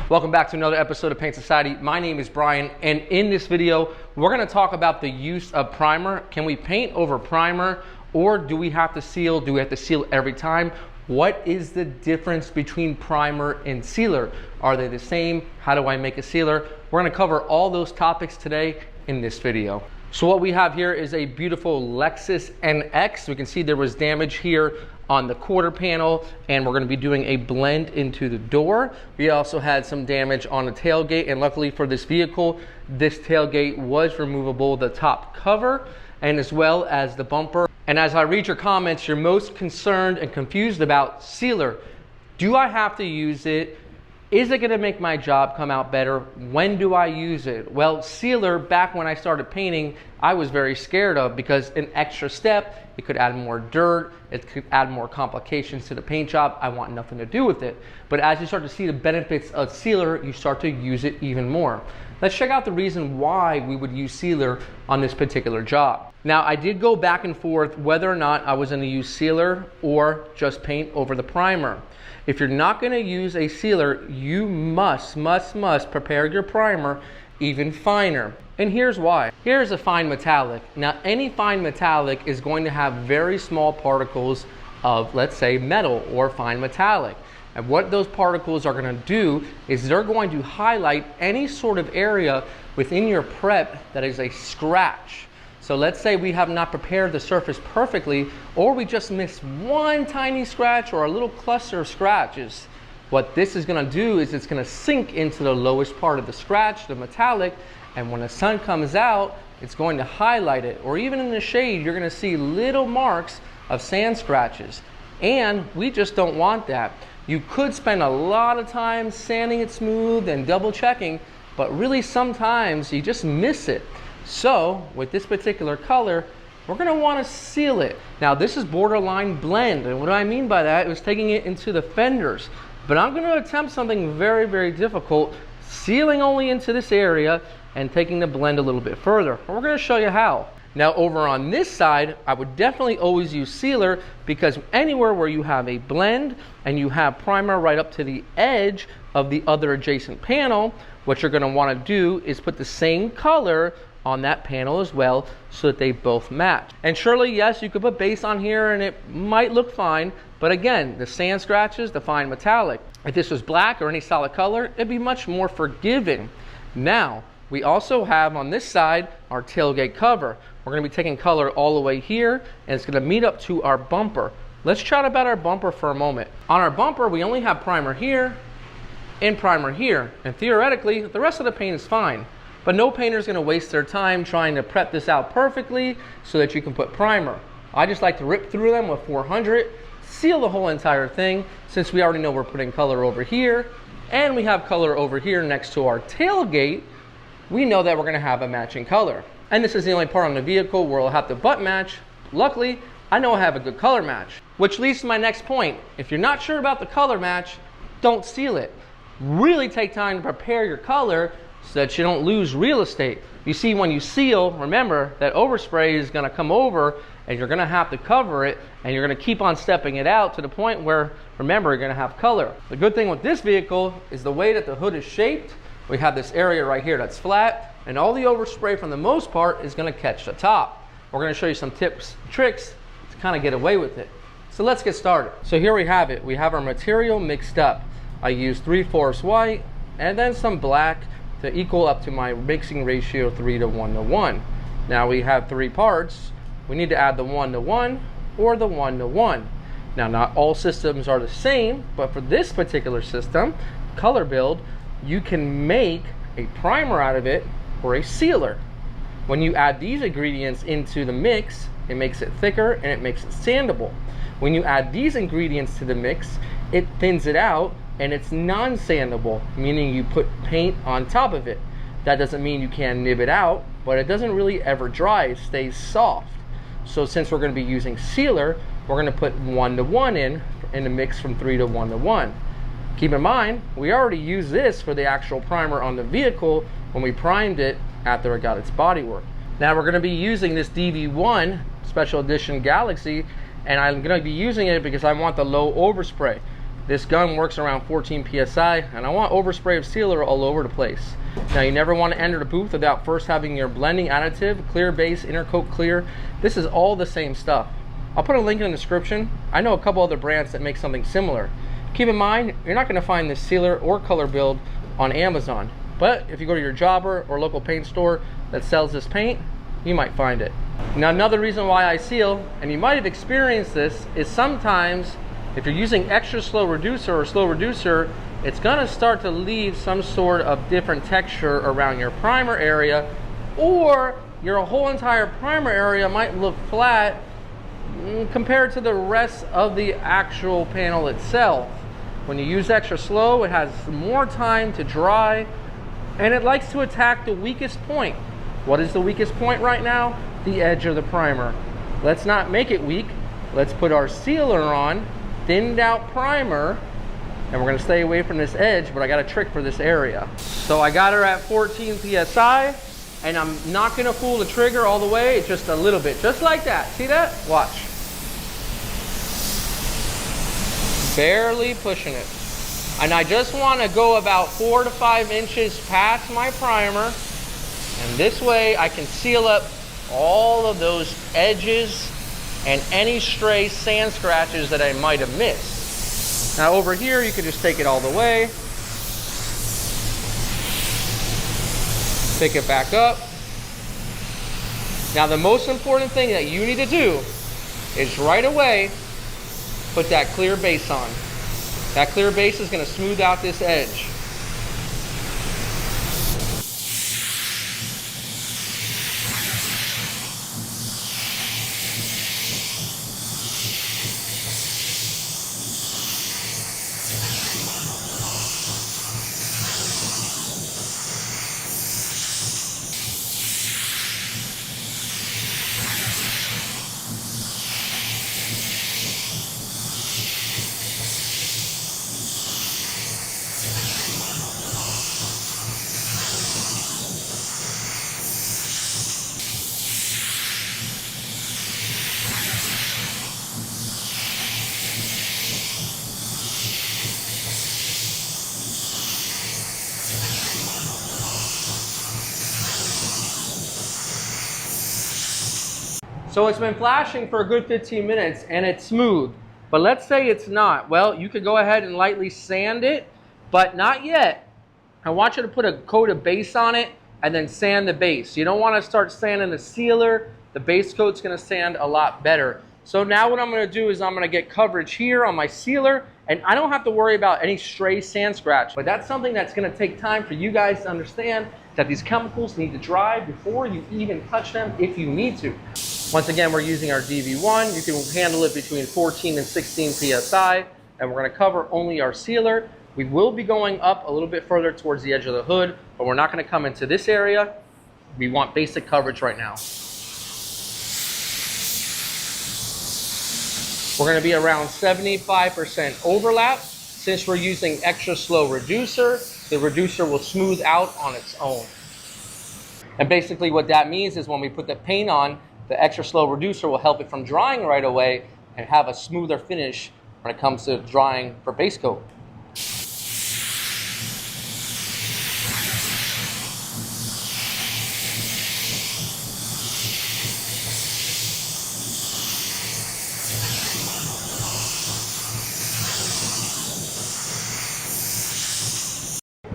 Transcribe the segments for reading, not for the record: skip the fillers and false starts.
Welcome back to another episode of Paint Society. My name is Brian, and in this video, we're gonna talk about the use of primer. Can we paint over primer, or do we have to seal? Do we have to seal every time? What is the difference between primer and sealer? Are they the same? How do I make a sealer? We're gonna cover all those topics today in this video. So what we have here is a beautiful Lexus NX. We can see there was damage here on the quarter panel, and we're going to be doing a blend into the door. We also had some damage on the tailgate, and luckily for this vehicle, this tailgate was removable, the top cover, and as well as the bumper. And as I read your comments, you're most concerned and confused about sealer. Do I have to use it? Is it going to make my job come out better? When do I use it? Well, sealer, back when I started painting, I was very scared of, because an extra step, it could add more dirt, it could add more complications to the paint job. I want nothing to do with it. But as you start to see the benefits of sealer, you start to use it even more. Let's check out the reason why we would use sealer on this particular job. Now, I did go back and forth whether or not I was going to use sealer or just paint over the primer. If you're not going to use a sealer, you must prepare your primer even finer. And here's why. Here's a fine metallic. Now, any fine metallic is going to have very small particles of, let's say, metal or fine metallic. And what those particles are going to do is they're going to highlight any sort of area within your prep that is a scratch. So let's say we have not prepared the surface perfectly, or we just missed one tiny scratch or a little cluster of scratches. What this is going to do is it's going to sink into the lowest part of the scratch, the metallic, and when the sun comes out, it's going to highlight it. Or even in the shade, you're going to see little marks of sand scratches. And we just don't want that. You could spend a lot of time sanding it smooth and double checking, but really sometimes you just miss it. So with this particular color, we're going to want to seal it. Now, this is borderline blend, and what do I mean by that? It was taking it into the fenders. But I'm going to attempt something very, very difficult, sealing only into this area and taking the blend a little bit further. And we're going to show you how. Now, over on this side, I would definitely always use sealer, because anywhere where you have a blend and you have primer right up to the edge of the other adjacent panel, what you're going to want to do is put the same color on that panel as well, so that they both match. And surely, yes, you could put base on here and it might look fine, but again, the sand scratches, the fine metallic. If this was black or any solid color, it'd be much more forgiving. Now, we also have on this side our tailgate cover. We're going to be taking color all the way here, and it's going to meet up to our bumper. Let's chat about our bumper for a moment. On our bumper, we only have primer here and primer here, and theoretically, the rest of the paint is fine. But no painter is going to waste their time trying to prep this out perfectly so that you can put primer. I just like to rip through them with 400, seal the whole entire thing, since we already know we're putting color over here, and we have color over here next to our tailgate. We know that we're going to have a matching color. And this is the only part on the vehicle where we'll have to butt match. Luckily, I know I have a good color match. Which leads to my next point. If you're not sure about the color match, don't seal it. Really take time to prepare your color so that you don't lose real estate. You see, when you seal, remember that overspray is going to come over, and you're going to have to cover it, and you're going to keep on stepping it out to the point where, remember, you're going to have color. The good thing with this vehicle is the way that the hood is shaped. We have this area right here that's flat, and all the overspray, for the most part, is going to catch the top. We're going to show you some tips, tricks to kind of get away with it. So let's get started. So here we have it. We have our material mixed up. I used 3/4 white and then some black to equal up to my mixing ratio 3 to 1 to 1. Now we have 3 parts. We need to add the 1 to 1 or the 1 to 1. Now, not all systems are the same, but for this particular system, color build, you can make a primer out of it or a sealer. When you add these ingredients into the mix, it makes it thicker and it makes it sandable. When you add these ingredients to the mix, it thins it out and it's non-sandable, meaning you put paint on top of it. That doesn't mean you can't nib it out, but it doesn't really ever dry, it stays soft. So since we're going to be using sealer, we're going to put 1 to 1 in the mix from 3 to 1 to 1. Keep in mind, we already used this for the actual primer on the vehicle when we primed it after it got its body work. Now we're going to be using this DV1 Special Edition Galaxy, and I'm going to be using it because I want the low overspray. This gun works around 14 PSI, and I want overspray of sealer all over the place. Now, you never want to enter the booth without first having your blending additive, clear base, inner coat clear. This is all the same stuff. I'll put a link in the description. I know a couple other brands that make something similar. Keep in mind, you're not going to find this sealer or color build on Amazon, but if you go to your jobber or local paint store that sells this paint, you might find it. Now, another reason why I seal, and you might have experienced this, is sometimes if you're using extra slow reducer or slow reducer, it's gonna start to leave some sort of different texture around your primer area, or your whole entire primer area might look flat compared to the rest of the actual panel itself. When you use extra slow, it has more time to dry, and it likes to attack the weakest point. What is the weakest point right now? The edge of the primer. Let's not make it weak. Let's put our sealer on, thinned out primer, and we're gonna stay away from this edge, but I got a trick for this area. So I got her at 14 PSI, and I'm not gonna pull the trigger all the way, just a little bit, just like that. See that? Watch. Barely pushing it. And I just wanna go about 4 to 5 inches past my primer, and this way I can seal up all of those edges and any stray sand scratches that I might have missed. Now over here, you can just take it all the way. Pick it back up. Now the most important thing that you need to do is right away, put that clear base on. That clear base is gonna smooth out this edge. So it's been flashing for a good 15 minutes and it's smooth, but let's say it's not. Well, you could go ahead and lightly sand it, but not yet. I want you to put a coat of base on it and then sand the base. You don't want to start sanding the sealer. The base coat's going to sand a lot better. So now what I'm going to do is I'm going to get coverage here on my sealer, and I don't have to worry about any stray sand scratch. But that's something that's going to take time for you guys to understand, that these chemicals need to dry before you even touch them if you need to. Once again, we're using our DV1. You can handle it between 14 and 16 PSI, and we're going to cover only our sealer. We will be going up a little bit further towards the edge of the hood, but we're not going to come into this area. We want basic coverage right now. We're going to be around 75% overlap. Since we're using extra slow reducer, the reducer will smooth out on its own. And basically what that means is when we put the paint on, the extra slow reducer will help it from drying right away and have a smoother finish when it comes to drying for base coat.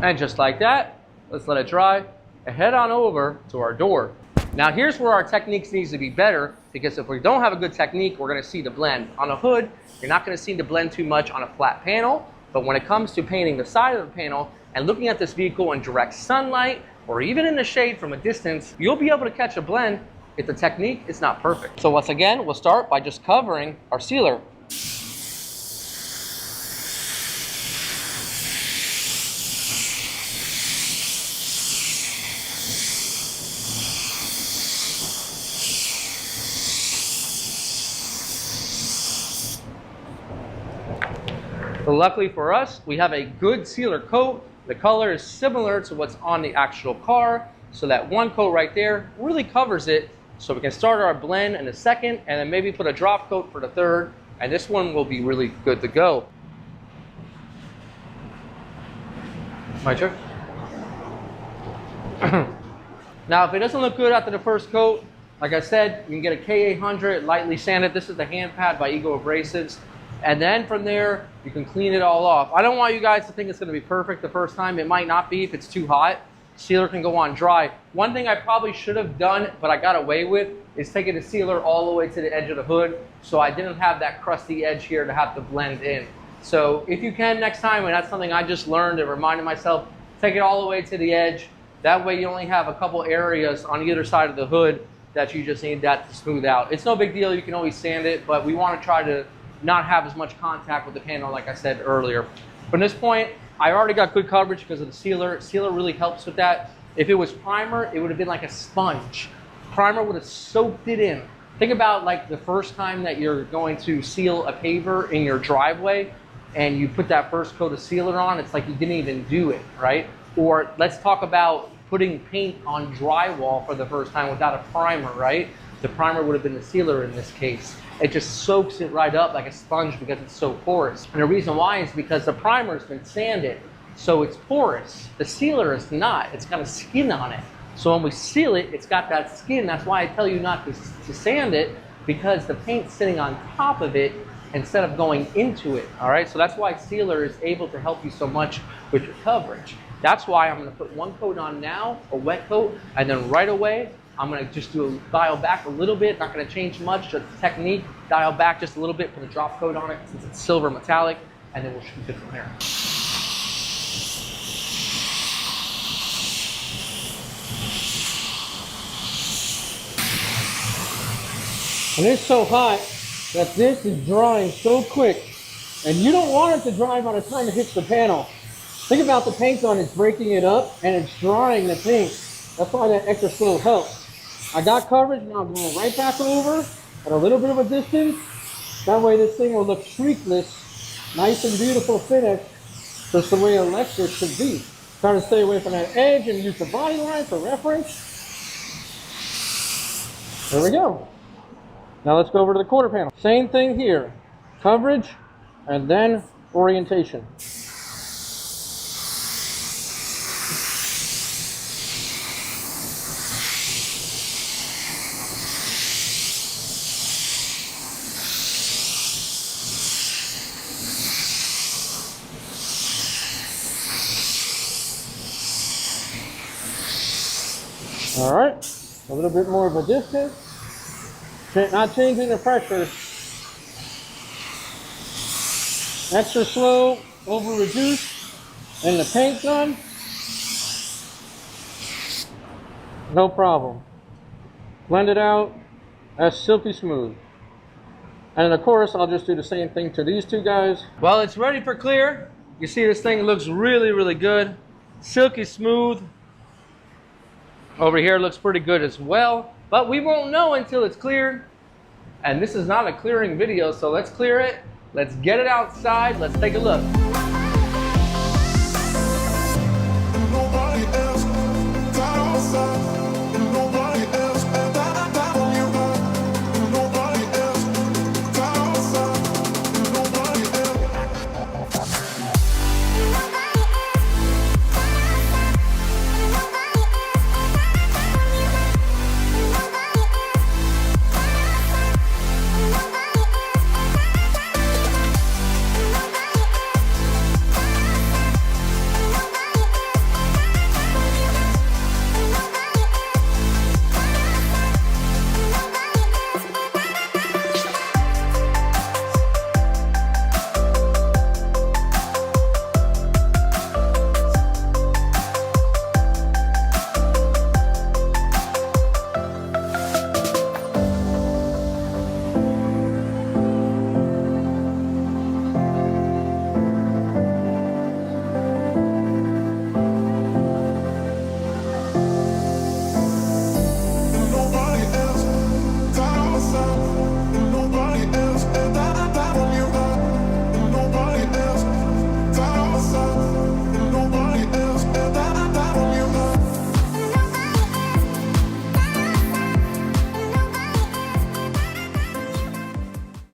And just like that, let's let it dry and head on over to our door. Now here's where our techniques needs to be better, because if we don't have a good technique, we're gonna see the blend. On a hood, you're not gonna see the blend too much on a flat panel, but when it comes to painting the side of the panel and looking at this vehicle in direct sunlight, or even in the shade from a distance, you'll be able to catch a blend if the technique is not perfect. So once again, we'll start by just covering our sealer. So luckily for us, we have a good sealer coat. The color is similar to what's on the actual car. So that one coat right there really covers it. So we can start our blend in the second and then maybe put a drop coat for the third. And this one will be really good to go. My turn. Now, if it doesn't look good after the first coat, like I said, you can get a K800, lightly sanded. This is the hand pad by Eagle Abrasives. And then from there, you can clean it all off. I don't want you guys to think it's gonna be perfect the first time. It might not be if it's too hot. Sealer can go on dry. One thing I probably should have done, but I got away with, is taking the sealer all the way to the edge of the hood, so I didn't have that crusty edge here to have to blend in. So if you can next time, and that's something I just learned and reminded myself, take it all the way to the edge. That way you only have a couple areas on either side of the hood that you just need that to smooth out. It's no big deal, you can always sand it, but we want to try to not have as much contact with the panel like I said earlier. From this point, I already got good coverage because of the sealer. Sealer really helps with that. If it was primer, it would have been like a sponge. Primer would have soaked it in. Think about like the first time that you're going to seal a paver in your driveway and you put that first coat of sealer on, it's like you didn't even do it, right? Or let's talk about putting paint on drywall for the first time without a primer, right? The primer would have been the sealer in this case. It just soaks it right up like a sponge because it's so porous. And the reason why is because the primer's been sanded, so it's porous. The sealer is not, it's got a skin on it. So when we seal it, it's got that skin. That's why I tell you not to sand it, because the paint's sitting on top of it instead of going into it, all right? So that's why sealer is able to help you so much with your coverage. That's why I'm gonna put one coat on now, a wet coat, and then right away, I'm gonna just dial back a little bit, not gonna change much, just the technique, dial back just a little bit, put a drop coat on it since it's silver metallic, and then we'll shoot it from there. And it's so hot that this is drying so quick, and you don't want it to dry by the time it hits the panel. Think about the paint on, it's breaking it up and it's drying the paint. That's why that extra slow helps. I got coverage, now I'm going right back over at a little bit of a distance. That way this thing will look streakless, nice and beautiful finish, just the way a lecture should be. Try to stay away from that edge and use the body line for reference. There we go. Now let's go over to the quarter panel. Same thing here, coverage and then orientation. All right, a little bit more of a distance, not changing the pressure. Extra slow, over reduced, and the paint done. No problem. Blend it out, that's silky smooth. And of course, I'll just do the same thing to these two guys. Well, it's ready for clear. You see this thing looks really, really good. Silky smooth. Over here looks pretty good as well, but we won't know until it's cleared. And this is not a clearing video, so let's clear it. Let's get it outside. Let's take a look.